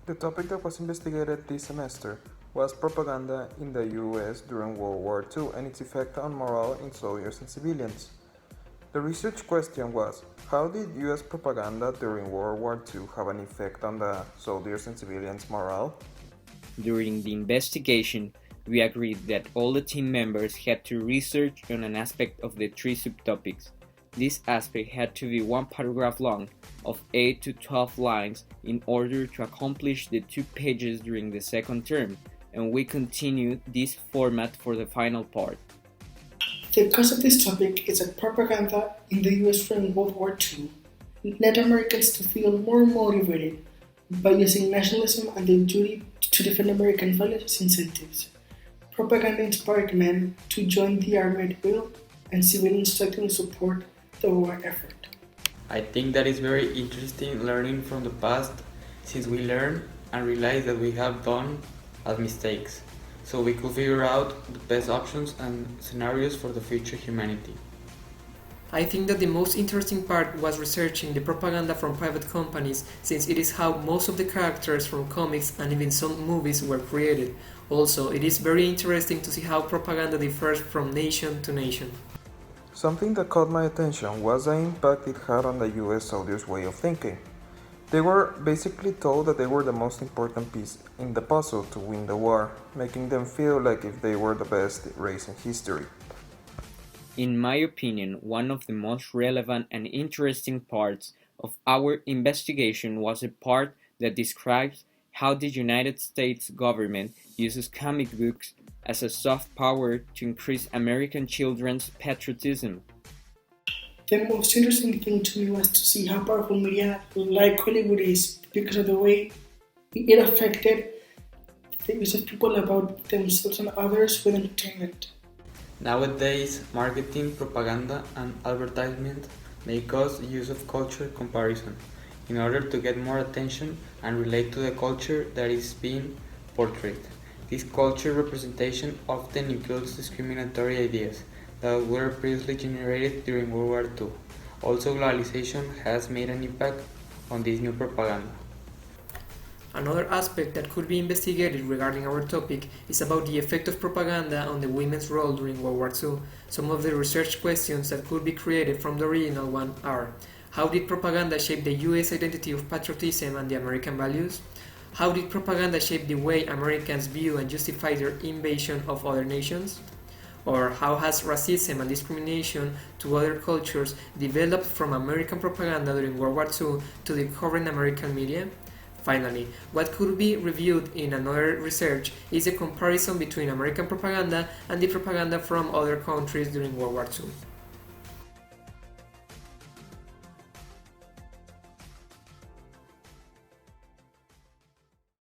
The topic that was investigated this semester was propaganda in the US during World War II and its effect on morale in soldiers and civilians. The research question was, how did US propaganda during World War II have an effect on the soldiers and civilians' morale? During the investigation, we agreed that all the team members had to research on an aspect of the three subtopics. This aspect had to be one paragraph long, of 8 to 12 lines, in order to accomplish the 2 pages during the second term, and we continued this format for the final part. The cause of this topic is that propaganda in the US during World War II led Americans to feel more motivated by using nationalism and the duty to defend American values as incentives. Propaganda inspired men to join the army at will, and civilians to actively support the war effort. I think that is very interesting learning from the past, since we learn and realize that we have done as mistakes, so we could figure out the best options and scenarios for the future humanity. I think that the most interesting part was researching the propaganda from private companies, since it is how most of the characters from comics and even some movies were created. Also, it is very interesting to see how propaganda differs from nation to nation. Something that caught my attention was the impact it had on the US soldiers' way of thinking. They were basically told that they were the most important piece in the puzzle to win the war, making them feel like if they were the best race in history. In my opinion, one of the most relevant and interesting parts of our investigation was a part that describes how the United States government uses comic books as a soft power to increase American children's patriotism. The most interesting thing to me was to see how powerful media like Hollywood is because of the way it affected the use of people about themselves and others with entertainment. Nowadays, marketing, propaganda, and advertisement make us use of culture comparison in order to get more attention and relate to the culture that is being portrayed. This culture representation often includes discriminatory ideas that were previously generated during World War II. Also, globalization has made an impact on this new propaganda. Another aspect that could be investigated regarding our topic is about the effect of propaganda on the women's role during World War II. Some of the research questions that could be created from the original one are: how did propaganda shape the US identity of patriotism and the American values? How did propaganda shape the way Americans view and justify their invasion of other nations? Or how has racism and discrimination to other cultures developed from American propaganda during World War II to the current American media? Finally, what could be reviewed in another research is a comparison between American propaganda and the propaganda from other countries during World War II.